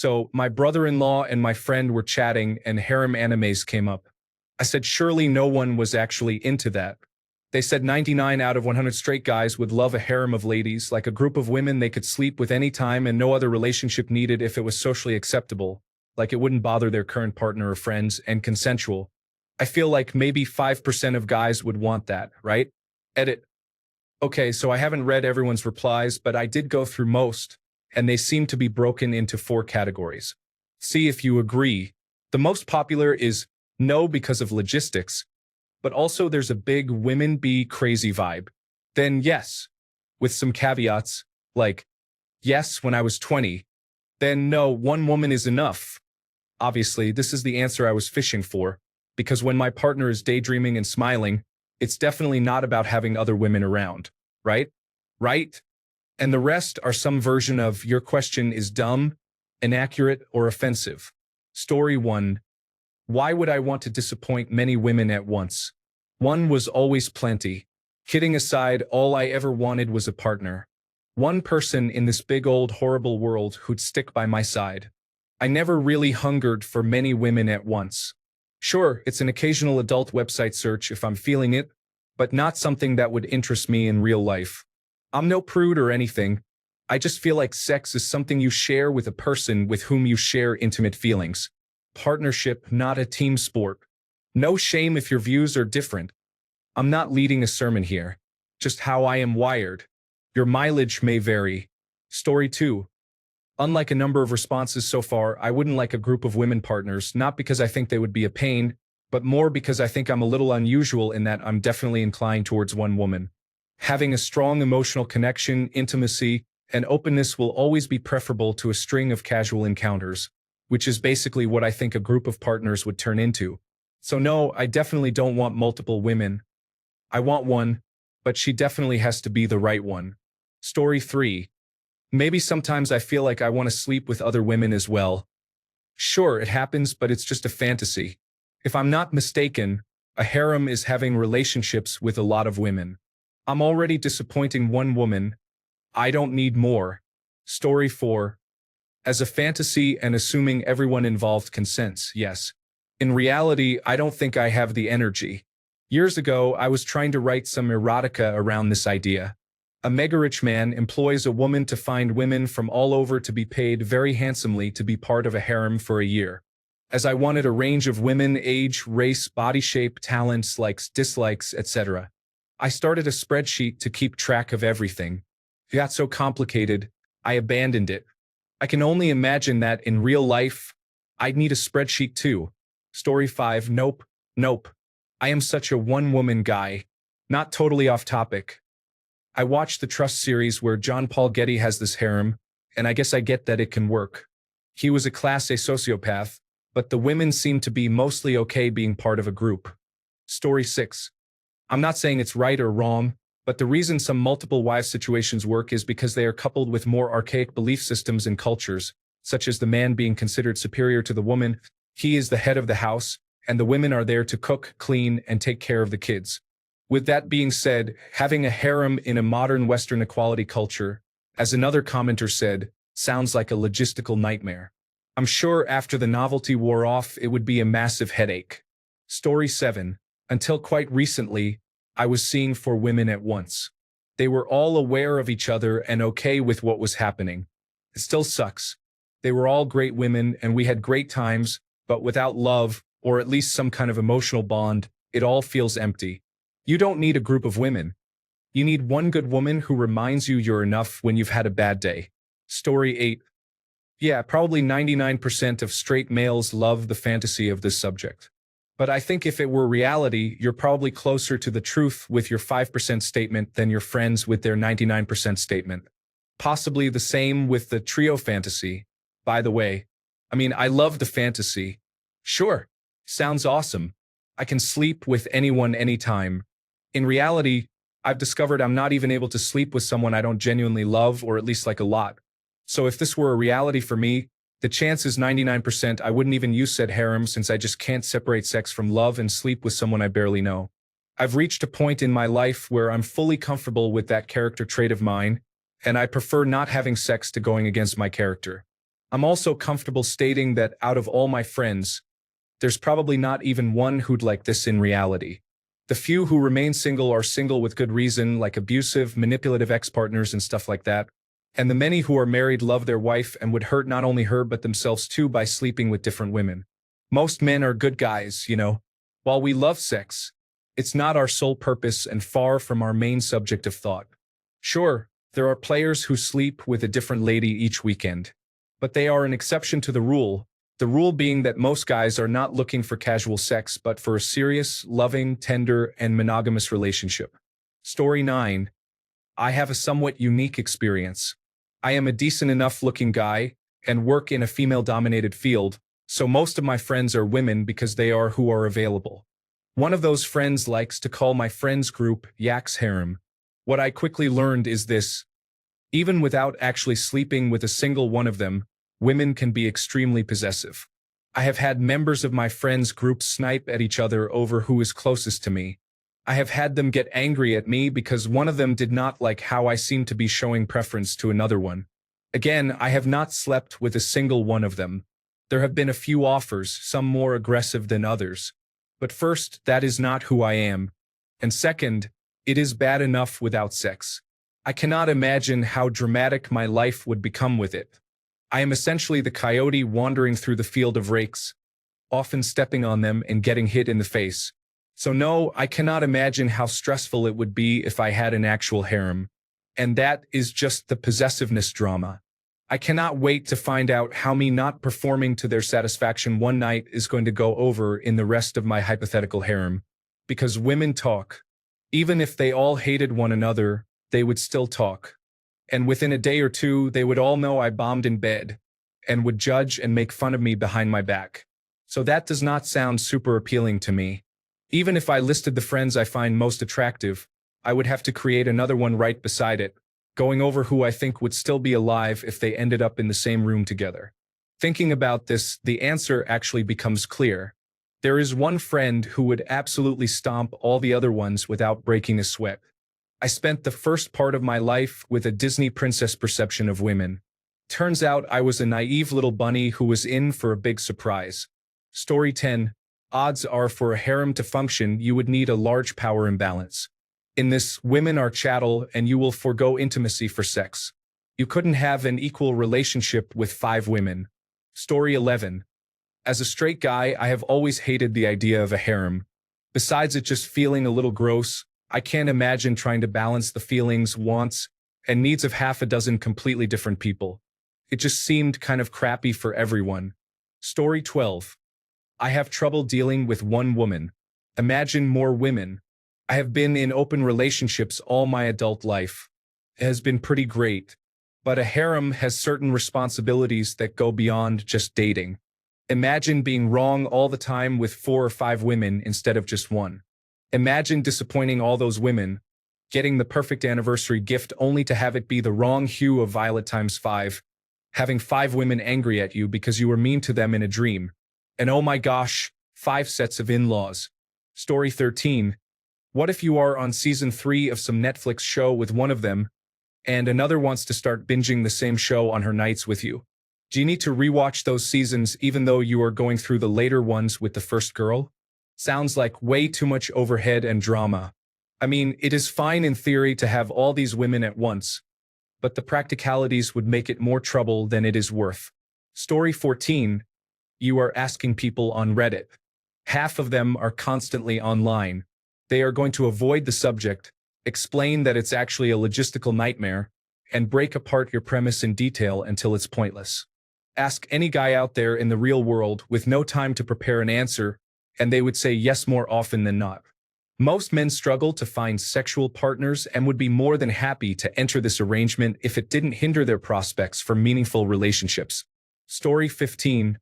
So my brother-in-law and my friend were chatting and harem animes came up. I said surely no one was actually into that. They said 99 out of 100 straight guys would love a harem of ladies, like a group of women they could sleep with any time and no other relationship needed if it was socially acceptable, like it wouldn't bother their current partner or friends, and consensual. I feel like maybe 5% of guys would want that, right? Edit. Okay, so I haven't read everyone's replies, but I did go through most, and they seem to be broken into 4 categories. See if you agree. The most popular is no because of logistics, but also there's a big women be crazy vibe. Then yes, with some caveats, like yes when I was 20. Then no, one woman is enough. Obviously, this is the answer I was fishing for, because when my partner is daydreaming and smiling, it's definitely not about having other women around, right? Right? And the rest are some version of your question is dumb, inaccurate, or offensive. Story 1. Why would I want to disappoint many women at once? One was always plenty. Kidding aside, all I ever wanted was a partner. One person in this big old horrible world who'd stick by my side. I never really hungered for many women at once. Sure, it's an occasional adult website search if I'm feeling it, but not something that would interest me in real life. I'm no prude or anything. I just feel like sex is something you share with a person with whom you share intimate feelings. Partnership, not a team sport. No shame if your views are different. I'm not leading a sermon here, just how I am wired. Your mileage may vary. Story 2. Unlike a number of responses so far, I wouldn't like a group of women partners, not because I think they would be a pain, but more because I think I'm a little unusual in that I'm definitely inclined towards one woman. Having a strong emotional connection, intimacy, and openness will always be preferable to a string of casual encounters, which is basically what I think a group of partners would turn into. So no, I definitely don't want multiple women. I want one, but she definitely has to be the right one. Story 3. Maybe sometimes I feel like I want to sleep with other women as well. Sure, it happens, but it's just a fantasy. If I'm not mistaken, a harem is having relationships with a lot of women. I'm already disappointing one woman. I don't need more. Story 4. As a fantasy and assuming everyone involved consents, yes. In reality, I don't think I have the energy. Years ago, I was trying to write some erotica around this idea. A mega-rich man employs a woman to find women from all over to be paid very handsomely to be part of a harem for a year. As I wanted a range of women, age, race, body shape, talents, likes, dislikes, etc. I started a spreadsheet to keep track of everything. It got so complicated, I abandoned it. I can only imagine that in real life, I'd need a spreadsheet too. Story 5. Nope. Nope. I am such a one-woman guy. Not totally off topic. I watched the Trust series where John Paul Getty has this harem, and I guess I get that it can work. He was a class A sociopath, but the women seem to be mostly okay being part of a group. Story 6. I'm not saying it's right or wrong, but the reason some multiple wives situations work is because they are coupled with more archaic belief systems and cultures, such as the man being considered superior to the woman. He is the head of the house, and the women are there to cook, clean, and take care of the kids. With that being said, having a harem in a modern Western equality culture, as another commenter said, sounds like a logistical nightmare. I'm sure after the novelty wore off, it would be a massive headache. Story 7. Until quite recently, I was seeing 4 women at once. They were all aware of each other and okay with what was happening. It still sucks. They were all great women and we had great times, but without love, or at least some kind of emotional bond, it all feels empty. You don't need a group of women. You need one good woman who reminds you you're enough when you've had a bad day. Story 8. Yeah, probably 99% of straight males love the fantasy of this subject. But I think if it were reality, you're probably closer to the truth with your 5% statement than your friends with their 99% statement. Possibly the same with the trio fantasy. By the way, I love the fantasy. Sure, sounds awesome. I can sleep with anyone anytime. In reality, I've discovered I'm not even able to sleep with someone I don't genuinely love or at least like a lot. So if this were a reality for me, the chance is 99% I wouldn't even use said harem since I just can't separate sex from love and sleep with someone I barely know. I've reached a point in my life where I'm fully comfortable with that character trait of mine, and I prefer not having sex to going against my character. I'm also comfortable stating that out of all my friends, there's probably not even one who'd like this in reality. The few who remain single are single with good reason, like abusive, manipulative ex-partners and stuff like that. And the many who are married love their wife and would hurt not only her but themselves too by sleeping with different women. Most men are good guys, you know. While we love sex, it's not our sole purpose and far from our main subject of thought. Sure, there are players who sleep with a different lady each weekend. But they are an exception to the rule being that most guys are not looking for casual sex but for a serious, loving, tender, and monogamous relationship. Story 9. I have a somewhat unique experience. I am a decent enough looking guy and work in a female-dominated field, so most of my friends are women because they are who are available. One of those friends likes to call my friends group Yak's harem. What I quickly learned is this: even without actually sleeping with a single one of them, women can be extremely possessive. I have had members of my friends' group snipe at each other over who is closest to me. I have had them get angry at me because one of them did not like how I seemed to be showing preference to another one. Again, I have not slept with a single one of them. There have been a few offers, some more aggressive than others. But first, that is not who I am. And second, it is bad enough without sex. I cannot imagine how dramatic my life would become with it. I am essentially the coyote wandering through the field of rakes, often stepping on them and getting hit in the face. So no, I cannot imagine how stressful it would be if I had an actual harem. And that is just the possessiveness drama. I cannot wait to find out how me not performing to their satisfaction one night is going to go over in the rest of my hypothetical harem. Because women talk. Even if they all hated one another, they would still talk. And within a day or two, they would all know I bombed in bed, and would judge and make fun of me behind my back. So that does not sound super appealing to me. Even if I listed the friends I find most attractive, I would have to create another one right beside it, going over who I think would still be alive if they ended up in the same room together. Thinking about this, the answer actually becomes clear. There is one friend who would absolutely stomp all the other ones without breaking a sweat. I spent the first part of my life with a Disney princess perception of women. Turns out I was a naive little bunny who was in for a big surprise. Story 10. Odds are for a harem to function, you would need a large power imbalance. In this, women are chattel and you will forego intimacy for sex. You couldn't have an equal relationship with 5 women. Story 11. As a straight guy, I have always hated the idea of a harem. Besides it just feeling a little gross, I can't imagine trying to balance the feelings, wants, and needs of half a dozen completely different people. It just seemed kind of crappy for everyone. Story 12. I have trouble dealing with one woman. Imagine more women. I have been in open relationships all my adult life. It has been pretty great. But a harem has certain responsibilities that go beyond just dating. Imagine being wrong all the time with 4 or 5 women instead of just one. Imagine disappointing all those women, getting the perfect anniversary gift only to have it be the wrong hue of violet times 5, having 5 women angry at you because you were mean to them in a dream, and oh my gosh, 5 sets of in-laws. Story 13. What if you are on season 3 of some Netflix show with one of them, and another wants to start binging the same show on her nights with you? Do you need to rewatch those seasons even though you are going through the later ones with the first girl? Sounds like way too much overhead and drama. I mean, it is fine in theory to have all these women at once, but the practicalities would make it more trouble than it is worth. Story 14. You are asking people on Reddit. Half of them are constantly online. They are going to avoid the subject, explain that it's actually a logistical nightmare, and break apart your premise in detail until it's pointless. Ask any guy out there in the real world with no time to prepare an answer, and they would say yes more often than not. Most men struggle to find sexual partners and would be more than happy to enter this arrangement if it didn't hinder their prospects for meaningful relationships. Story 15.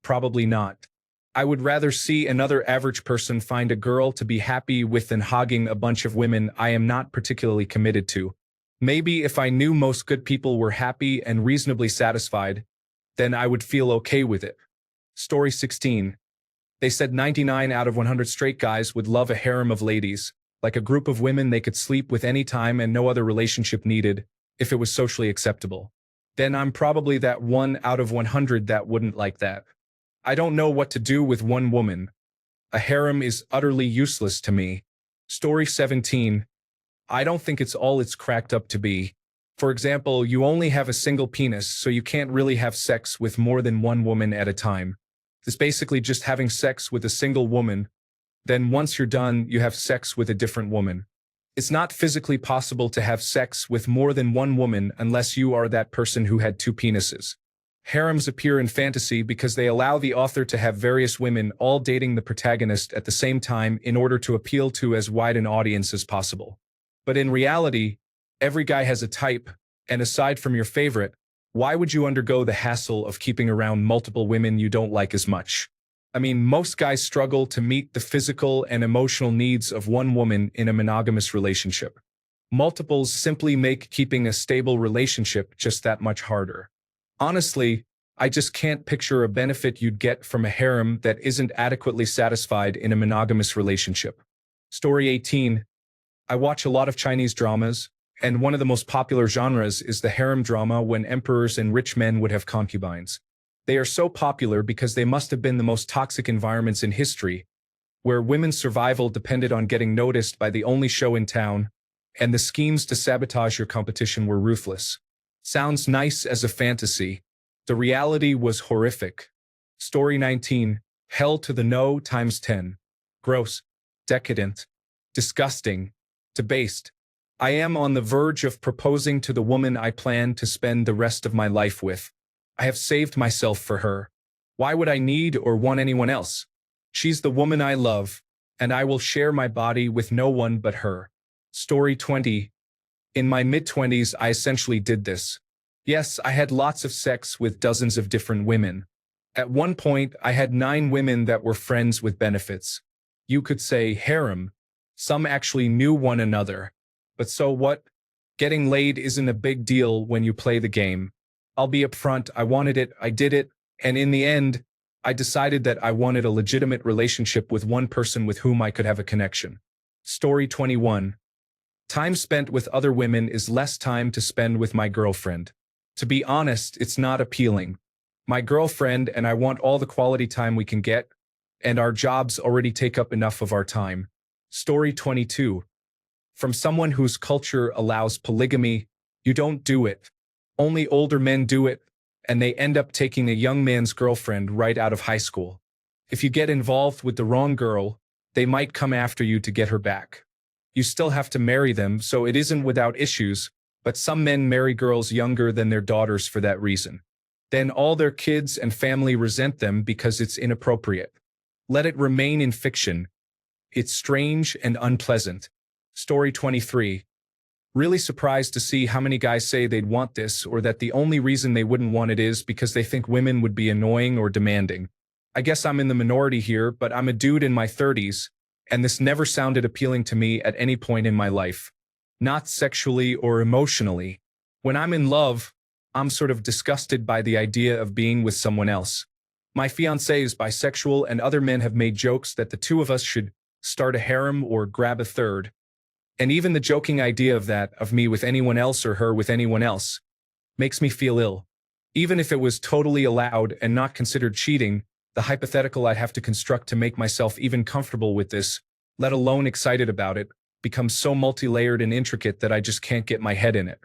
Probably not. I would rather see another average person find a girl to be happy with than hogging a bunch of women I am not particularly committed to. Maybe if I knew most good people were happy and reasonably satisfied, then I would feel okay with it. Story 16. They said 99 out of 100 straight guys would love a harem of ladies, like a group of women they could sleep with any time and no other relationship needed, if it was socially acceptable. then I'm probably that 1 out of 100 that wouldn't like that. I don't know what to do with one woman. A harem is utterly useless to me. Story 17. I don't think it's all it's cracked up to be. For example, you only have a single penis, so you can't really have sex with more than one woman at a time. It's basically just having sex with a single woman. Then once you're done, you have sex with a different woman. It's not physically possible to have sex with more than one woman unless you are that person who had two penises. Harems appear in fantasy because they allow the author to have various women all dating the protagonist at the same time in order to appeal to as wide an audience as possible. But in reality, every guy has a type, and aside from your favorite, why would you undergo the hassle of keeping around multiple women you don't like as much? I mean, most guys struggle to meet the physical and emotional needs of one woman in a monogamous relationship. Multiples simply make keeping a stable relationship just that much harder. Honestly, I just can't picture a benefit you'd get from a harem that isn't adequately satisfied in a monogamous relationship. Story 18. I watch a lot of Chinese dramas, and one of the most popular genres is the harem drama when emperors and rich men would have concubines. They are so popular because they must have been the most toxic environments in history, where women's survival depended on getting noticed by the only show in town, and the schemes to sabotage your competition were ruthless. Sounds nice as a fantasy. The reality was horrific. Story 19. Hell to the no times 10. Gross. Decadent. Disgusting. Debased. I am on the verge of proposing to the woman I plan to spend the rest of my life with. I have saved myself for her. Why would I need or want anyone else? She's the woman I love, and I will share my body with no one but her. Story 20. In my mid-20s, I essentially did this. Yes, I had lots of sex with dozens of different women. At one point, I had 9 women that were friends with benefits. You could say harem. Some actually knew one another. But so what? Getting laid isn't a big deal when you play the game. I'll be upfront, I wanted it, I did it, and in the end, I decided that I wanted a legitimate relationship with one person with whom I could have a connection. Story 21. Time spent with other women is less time to spend with my girlfriend. To be honest, it's not appealing. My girlfriend and I want all the quality time we can get, and our jobs already take up enough of our time. Story 22. From someone whose culture allows polygamy, you don't do it. Only older men do it, and they end up taking a young man's girlfriend right out of high school. If you get involved with the wrong girl, they might come after you to get her back. You still have to marry them, so it isn't without issues, but some men marry girls younger than their daughters for that reason. Then all their kids and family resent them because it's inappropriate. Let it remain in fiction. It's strange and unpleasant. Story 23. Really surprised to see how many guys say they'd want this or that the only reason they wouldn't want it is because they think women would be annoying or demanding. I guess I'm in the minority here, but I'm a dude in my 30s, and this never sounded appealing to me at any point in my life. Not sexually or emotionally. When I'm in love, I'm sort of disgusted by the idea of being with someone else. My fiancé is bisexual, and other men have made jokes that the two of us should start a harem or grab a third. And even the joking idea of me with anyone else or her with anyone else, makes me feel ill. Even if it was totally allowed and not considered cheating, the hypothetical I'd have to construct to make myself even comfortable with this, let alone excited about it, becomes so multi-layered and intricate that I just can't get my head in it.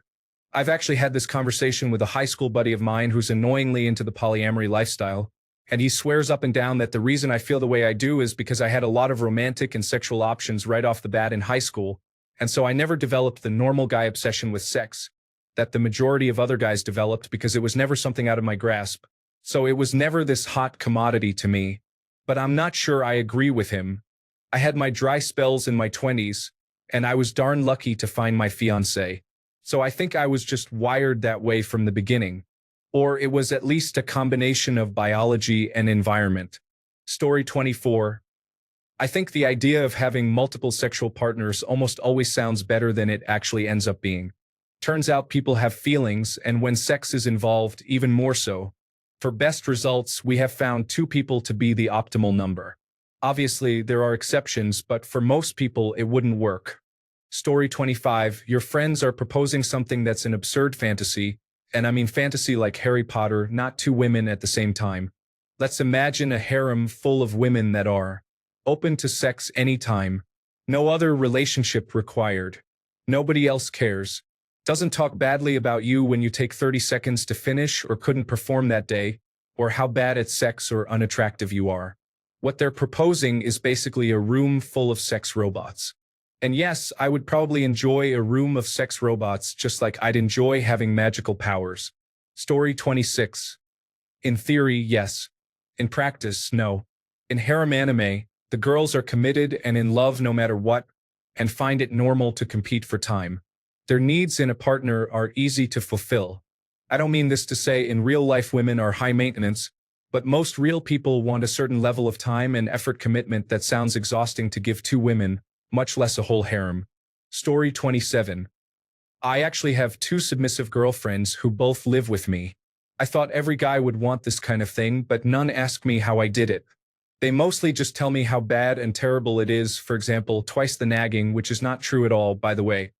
I've actually had this conversation with a high school buddy of mine who's annoyingly into the polyamory lifestyle, and he swears up and down that the reason I feel the way I do is because I had a lot of romantic and sexual options right off the bat in high school, and so I never developed the normal guy obsession with sex that the majority of other guys developed because it was never something out of my grasp. So it was never this hot commodity to me. But I'm not sure I agree with him. I had my dry spells in my 20s, and I was darn lucky to find my fiancé. So I think I was just wired that way from the beginning. Or it was at least a combination of biology and environment. Story 24. I think the idea of having multiple sexual partners almost always sounds better than it actually ends up being. Turns out people have feelings, and when sex is involved, even more so. For best results, we have found 2 people to be the optimal number. Obviously, there are exceptions, but for most people, it wouldn't work. Story 25. Your friends are proposing something that's an absurd fantasy, And I mean fantasy like Harry Potter, not two women at the same time. Let's imagine a harem full of women that are open to sex anytime. No other relationship required. Nobody else cares. Doesn't talk badly about you when you take 30 seconds to finish or couldn't perform that day, or how bad at sex or unattractive you are. What they're proposing is basically a room full of sex robots. And yes, I would probably enjoy a room of sex robots just like I'd enjoy having magical powers. Story 26. In theory, yes. In practice, no. In harem anime, the girls are committed and in love no matter what, and find it normal to compete for time. Their needs in a partner are easy to fulfill. I don't mean this to say in real life women are high maintenance, but most real people want a certain level of time and effort commitment that sounds exhausting to give two women, much less a whole harem. Story 27. I actually have two submissive girlfriends who both live with me. I thought every guy would want this kind of thing, but none ask me how I did it. They mostly just tell me how bad and terrible it is, for example, twice the nagging, which is not true at all, by the way.